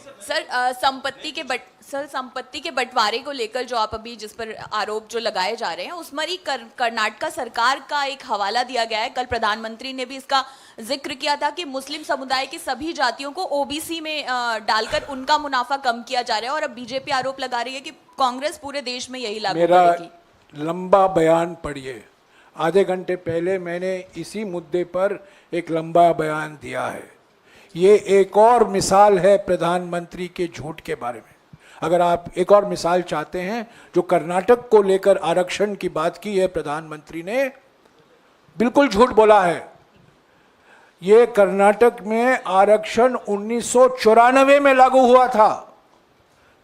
सर संपत्ति के बंटवारे को लेकर जो आप अभी जिस पर आरोप जो लगाए जा रहे हैं उसमें ही कर्नाटक सरकार का एक हवाला दिया गया है। कल प्रधानमंत्री ने भी इसका जिक्र किया था कि मुस्लिम समुदाय की सभी जातियों को ओबीसी में डालकर उनका मुनाफा कम किया जा रहा है और अब बीजेपी आरोप लगा रही है कि कांग्रेस पूरे देश में यही लागू करेगी। मेरा लंबा बयान पढ़िए। आधे घंटे पहले मैंने इसी मुद्दे पर एक लंबा बयान दिया है। ये एक और मिसाल है प्रधानमंत्री के झूठ के बारे में। अगर आप एक और मिसाल चाहते हैं, जो कर्नाटक को लेकर आरक्षण की बात की है प्रधानमंत्री ने, बिल्कुल झूठ बोला है। ये कर्नाटक में आरक्षण 1994 में लागू हुआ था।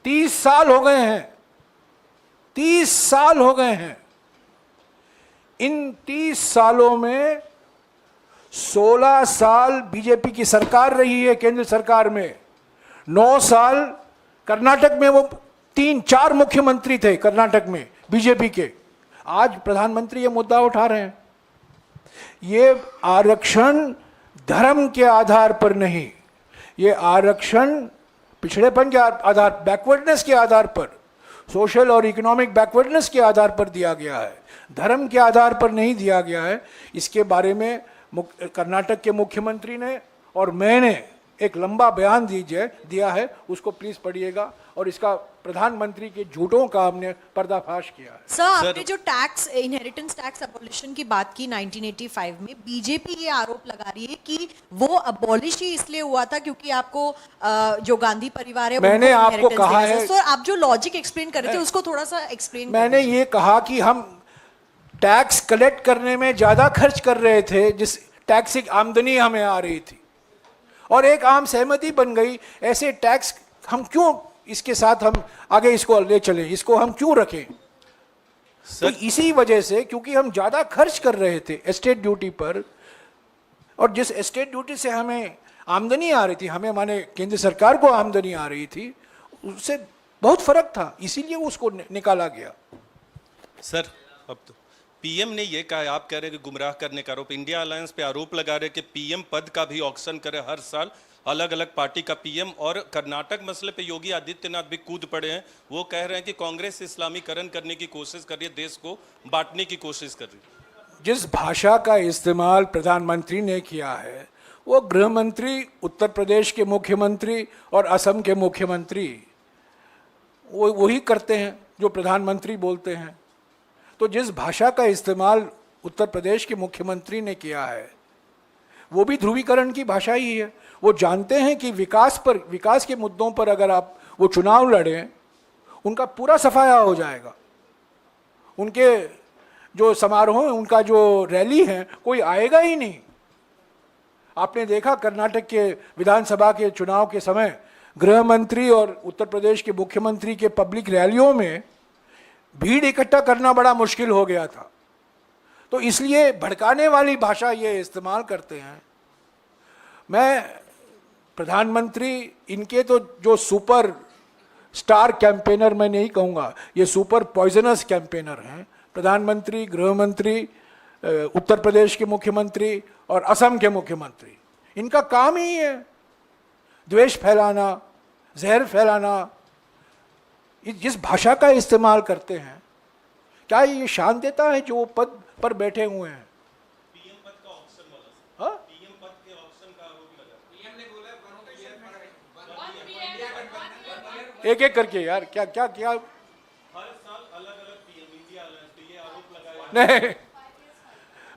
30 साल हो गए हैं। 30 साल हो गए हैं। इन 30 सालों में 16 साल बीजेपी की सरकार रही है केंद्र सरकार में। 9 साल कर्नाटक में वो 3-4 मुख्यमंत्री थे कर्नाटक में बीजेपी के। आज प्रधानमंत्री ये मुद्दा उठा रहे हैं। ये आरक्षण धर्म के आधार पर नहीं, ये आरक्षण पिछड़ेपन के आधार, बैकवर्डनेस के आधार पर, सोशल और इकोनॉमिक बैकवर्डनेस के आधार पर दिया गया है, धर्म के आधार पर नहीं दिया गया है। इसके बारे में कर्नाटक के मुख्यमंत्री ने और मैंने एक लंबा बयान दिया है, उसको प्लीज पढ़िएगा। और इसका प्रधानमंत्री के झूठों का हमने पर्दाफाश किया है। सर, आपने जो टैक्स इनहेरिटेंस टैक्स अबॉलिशन की बात की 1985 में, बीजेपी ये आरोप लगा रही है कि वो अबॉलिश ही इसलिए हुआ था क्योंकि आपको जो गांधी परिवार है मैंने आपको कहा है। सर, आप जो लॉजिक एक्सप्लेन कर रहे थे उसको थोड़ा सा एक्सप्लेन। मैंने ये कहा कि हम टैक्स कलेक्ट करने में ज्यादा खर्च कर रहे थे, जिस टैक्स की आमदनी हमें आ रही थी, और एक आम सहमति बन गई ऐसे टैक्स हम क्यों इसके साथ हम आगे इसको ले चलें, इसको हम क्यों रखें। तो इसी वजह से, क्योंकि हम ज्यादा खर्च कर रहे थे एस्टेट ड्यूटी पर, और जिस एस्टेट ड्यूटी से हमें आमदनी आ रही थी, हमें माने केंद्र सरकार को आमदनी आ रही थी, उससे बहुत फर्क था, इसीलिए उसको निकाला गया। सर, अब तो पीएम ने ये कहा, आप कह रहे हैं कि गुमराह करने का आरोप, इंडिया अलायंस पे आरोप लगा रहे हैं कि पीएम पद का भी ऑक्शन करे हर साल, अलग अलग पार्टी का पीएम। और कर्नाटक मसले पे योगी आदित्यनाथ भी कूद पड़े हैं। वो कह रहे हैं कि कांग्रेस इस्लामीकरण करने की कोशिश कर रही है, देश को बांटने की कोशिश कर रही है। जिस भाषा का इस्तेमाल प्रधानमंत्री ने किया है, वो गृह मंत्री, उत्तर प्रदेश के मुख्यमंत्री और असम के मुख्यमंत्री वो वही करते हैं जो प्रधानमंत्री बोलते हैं। तो जिस भाषा का इस्तेमाल उत्तर प्रदेश के मुख्यमंत्री ने किया है, वो भी ध्रुवीकरण की भाषा ही है। वो जानते हैं कि विकास के मुद्दों पर अगर आप वो चुनाव लड़ें, उनका पूरा सफाया हो जाएगा। उनके जो समारोह हैं, उनका जो रैली है, कोई आएगा ही नहीं। आपने देखा कर्नाटक के विधानसभा के चुनाव के समय गृह मंत्री और उत्तर प्रदेश के मुख्यमंत्री के पब्लिक रैलियों में भीड़ इकट्ठा करना बड़ा मुश्किल हो गया था। तो इसलिए भड़काने वाली भाषा ये इस्तेमाल करते हैं। मैं प्रधानमंत्री, इनके तो जो सुपर स्टार कैंपेनर मैं नहीं कहूँगा, ये सुपर पॉइजनस कैंपेनर हैं। प्रधानमंत्री, गृह मंत्री, उत्तर प्रदेश के मुख्यमंत्री और असम के मुख्यमंत्री, इनका काम ही है द्वेष फैलाना, जहर फैलाना। जिस भाषा का इस्तेमाल करते हैं, क्या ये शान देता है जो पद पर बैठे हुए हैं। पीएम पद का ऑप्शन वाला, हाँ? पीएम पद के ऑप्शन का आरोप लगा। एक एक करके यार, क्या क्या क्या। हर साल अलग अलग पीएम, इंडिया अलायंस पे ये आरोप लगाया। नहीं,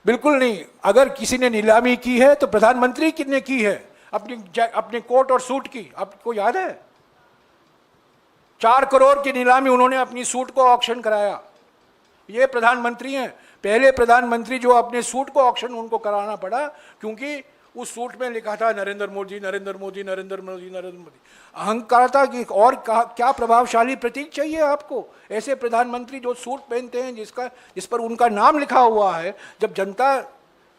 बिल्कुल नहीं। अगर किसी ने नीलामी की है तो प्रधानमंत्री ने की है, अपने कोट और सूट की। आपको याद है 4 करोड़ की नीलामी उन्होंने अपनी सूट को ऑक्शन कराया। ये प्रधानमंत्री हैं, पहले प्रधानमंत्री जो अपने सूट को ऑक्शन उनको कराना पड़ा, क्योंकि उस सूट में लिखा था नरेंद्र मोदी नरेंद्र मोदी नरेंद्र मोदी नरेंद्र मोदी। अहंकार था कि और क्या प्रभावशाली प्रतीक चाहिए आपको? ऐसे प्रधानमंत्री जो सूट पहनते हैं, जिस पर उनका नाम लिखा हुआ है। जब जनता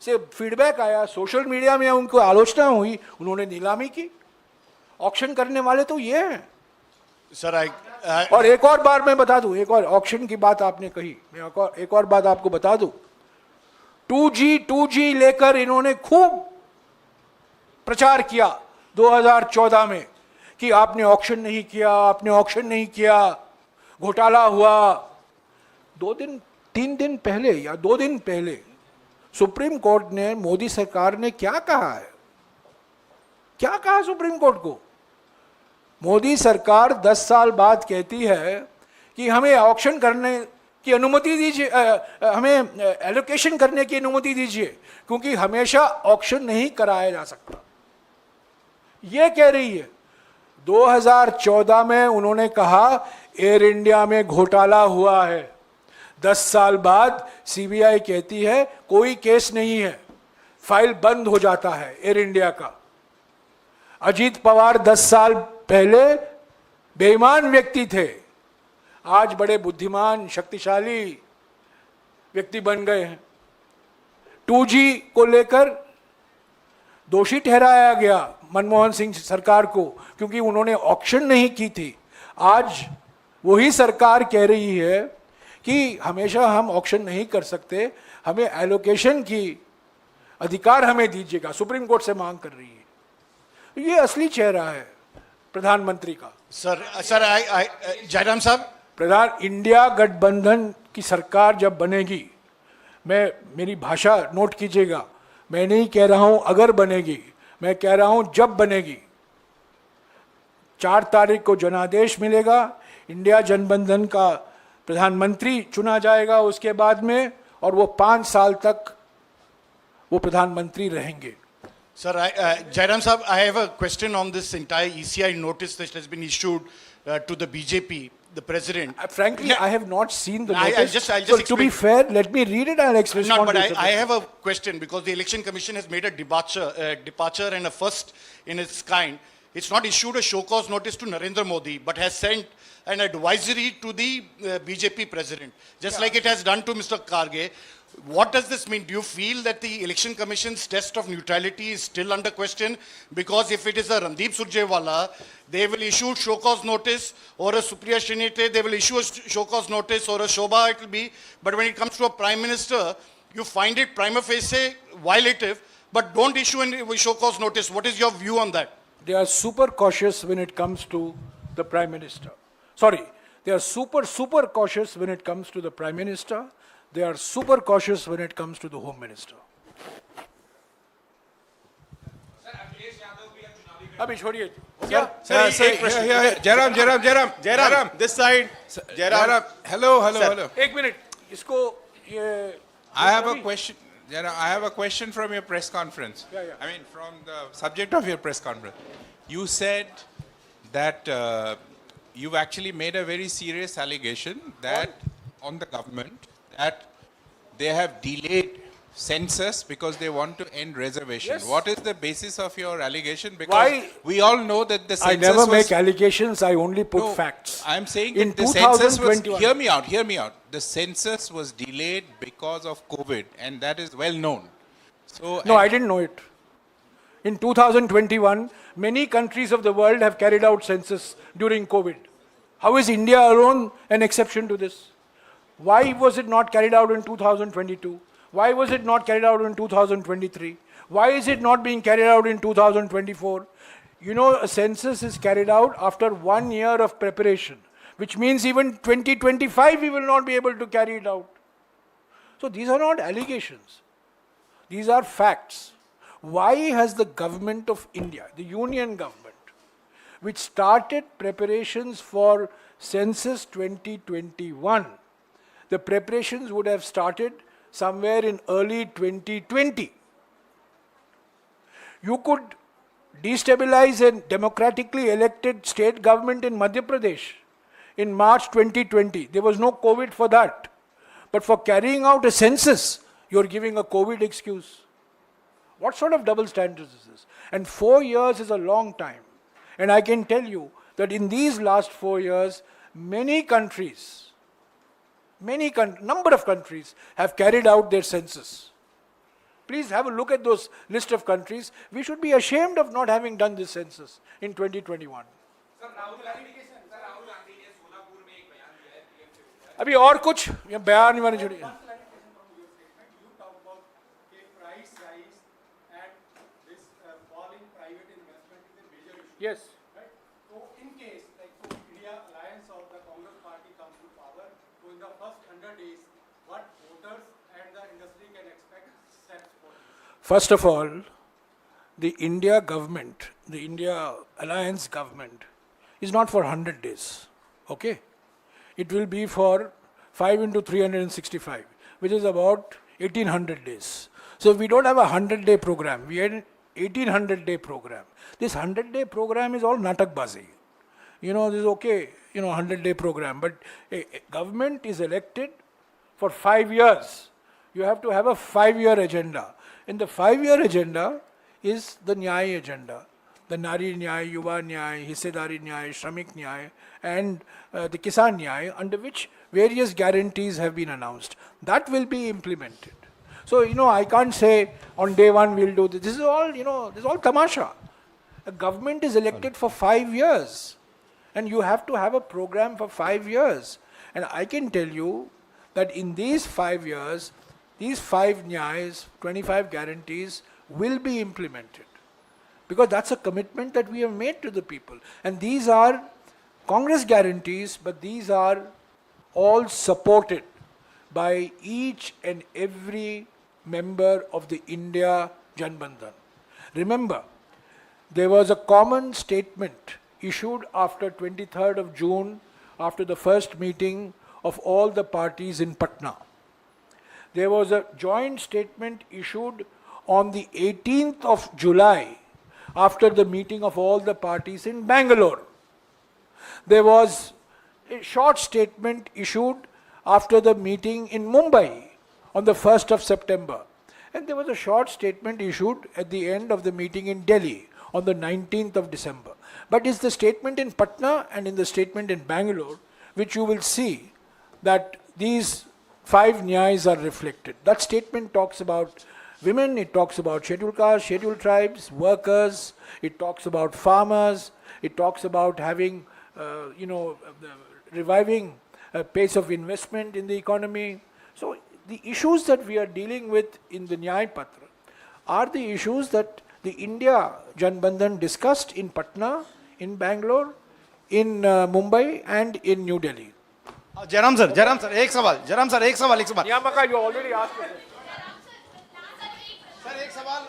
से फीडबैक आया, सोशल मीडिया में उनको आलोचना हुई, उन्होंने नीलामी की। ऑक्शन करने वाले तो ये हैं सर। और एक और बार मैं बता दूं, एक और ऑक्शन की बात आपने कही, मैं एक और बात आपको बता दूं। 2G लेकर इन्होंने खूब प्रचार किया 2014 में कि आपने ऑक्शन नहीं किया, आपने ऑक्शन नहीं किया, घोटाला हुआ। 3 दिन पहले या 2 दिन पहले सुप्रीम कोर्ट ने, मोदी सरकार ने क्या कहा है? क्या कहा सुप्रीम कोर्ट को? मोदी सरकार 10 साल बाद कहती है कि हमें ऑक्शन करने की अनुमति दीजिए, हमें एलोकेशन करने की अनुमति दीजिए, क्योंकि हमेशा ऑक्शन नहीं कराया जा सकता। ये कह रही है। 2014 में उन्होंने कहा एयर इंडिया में घोटाला हुआ है। 10 साल बाद सीबीआई कहती है कोई केस नहीं है, फाइल बंद हो जाता है एयर इंडिया का। अजीत पवार 10 साल पहले बेईमान व्यक्ति थे, आज बड़े बुद्धिमान शक्तिशाली व्यक्ति बन गए हैं। 2G को लेकर दोषी ठहराया गया मनमोहन सिंह सरकार को, क्योंकि उन्होंने ऑक्शन नहीं की थी। आज वही सरकार कह रही है कि हमेशा हम ऑक्शन नहीं कर सकते, हमें एलोकेशन की अधिकार हमें दीजिएगा, सुप्रीम कोर्ट से मांग कर रही है। ये असली चेहरा है प्रधानमंत्री का। सर जयराम साहब, इंडिया गठबंधन की सरकार जब बनेगी, मेरी भाषा नोट कीजिएगा, मैं नहीं कह रहा हूं अगर बनेगी, मैं कह रहा हूं जब बनेगी। 4 तारीख को जनादेश मिलेगा, इंडिया गठबंधन का प्रधानमंत्री चुना जाएगा उसके बाद में, और वो 5 साल तक वो प्रधानमंत्री रहेंगे। Sir, Jairam Saab, I have a question on this entire ECI notice that has been issued to the BJP, the president. Frankly, I have not seen the I'll notice. just So, to be explain. fair, let me read it and I'll respond No, but to it. I have a question because the Election Commission has made a departure and a first in its kind. It's not issued a show cause notice to Narendra Modi, but has sent an advisory to the BJP president, just like it has done to Mr. Karge. What does this mean? Do you feel that the Election Commission's test of neutrality is still under question? Because if it is a Randeep Surjewala, they will issue show cause notice, or a Supriya Srinate, they will issue a show cause notice, or a Shobha it will be. But when it comes to a Prime Minister, you find it prima facie violative, but don't issue a show cause notice. What is your view on that? They are super cautious when it comes to the Prime Minister. Sorry, they are super cautious when it comes to the Prime Minister. They are super cautious when it comes to the Home Minister. अभी छोड़िए क्या? Jairam, this side. Jairam, hello. एक मिनट इसको ये I have a question. Jairam, I have a question from your press conference. Yeah. I mean, from the subject of your press conference. You said that you've actually made a very serious allegation that on the government that they have delayed census because they want to end reservation. Yes. What is the basis of your allegation? Because Why- we all know that the I census never was... make allegations, I only put No, facts. I'm saying In that the census was... 2021 Hear me out. The census was delayed because of COVID, and that is well known. So, No, I didn't know it. In 2021, many countries of the world have carried out census during COVID. How is India alone an exception to this? Why was it not carried out in 2022? Why was it not carried out in 2023? Why is it not being carried out in 2024? You know, a census is carried out after 1 year of preparation, which means even 2025 we will not be able to carry it out. So these are not allegations. These are facts. Why has the government of India, the union government, which started preparations for census 2021, the preparations would have started somewhere in early 2020. You could destabilize a democratically elected state government in Madhya Pradesh in March 2020. There was no COVID for that. But for carrying out a census, you're giving a COVID excuse. What sort of double standards is this? And 4 years is a long time. And I can tell you that in these last 4 years, many countries, number of countries have carried out their census. Please have a look at those list of countries. We should be ashamed of not having done this census in 2021. अभी और कुछ या बयान नहीं मानी छोड़िए. Yes. Right? So in case, like, so India alliance of the Congress party comes to power, so in the first 100 days, what voters and the industry can expect steps for this? First of all, the India government, the India alliance government, is not for 100 days. Okay? It will be for 5 into 365, which is about 1800 days. So we don't have a 100-day program. We had an 1800-day program. This 100-day program is all natakbazi. You know, this is okay, 100-day program. But a government is elected for 5 years. You have to have a 5-year agenda. And the 5-year agenda is the Nyaya agenda. The Nari Nyaya, Yuva Nyaya, Hissedari Nyaya, Shramik Nyaya, and the Kisan Nyaya, under which various guarantees have been announced. That will be implemented. So, I can't say on day one we'll do this. This is all, this is all tamasha. A government is elected for 5 years. And you have to have a program for 5 years. And I can tell you that in these 5 years, these 5 nyayas, 25 guarantees will be implemented. Because that's a commitment that we have made to the people. And these are Congress guarantees, but these are all supported by each and every member of the India Janbandhan. Remember, there was a common statement issued after 23rd of June, after the first meeting of all the parties in Patna. There was a joint statement issued on the 18th of July, after the meeting of all the parties in Bangalore. There was a short statement issued after the meeting in Mumbai on the 1st of September. And there was a short statement issued at the end of the meeting in Delhi on the 19th of December. But it's the statement in Patna and in the statement in Bangalore which you will see that these 5 nyayas are reflected. That statement talks about women, it talks about scheduled castes, scheduled tribes, workers, it talks about farmers, it talks about having, reviving a pace of investment in the economy. So the issues that we are dealing with in the Nyay Patra are the issues that the India Janbandhan discussed in Patna, in Bangalore, in Mumbai and in New Delhi. Jairam sir एक सवाल Niyamaka, you already asked me. Sir एक सवाल